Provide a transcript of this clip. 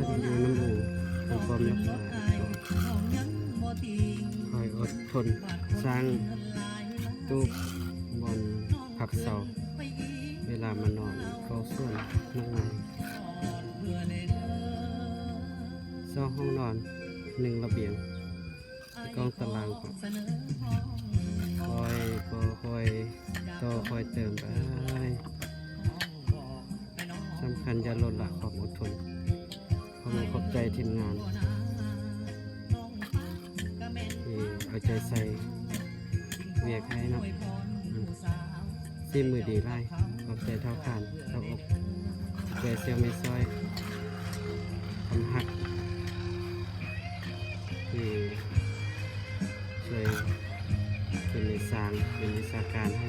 นอยู่น้ำหมูเป็นความยักษ์คอยอดทนสร้างตู้บนผักเสาเวลามานอนเฝ้าส่วนนั่งในเศร้าห้องนอน1 ระเบียงกองตารางคอยต่อคอยเติมไปสำคัญอย่าลดละความอดทนความขอบใจทีมงานที่เอาใจใส่เวียกให้เนาะซีมือดีไล่ขอบใจเท่าขานเท่าอกใจเซียวไม่ซ้อยทำหักที่ช่วยเป็นในสร้างเป็นวิชาการให้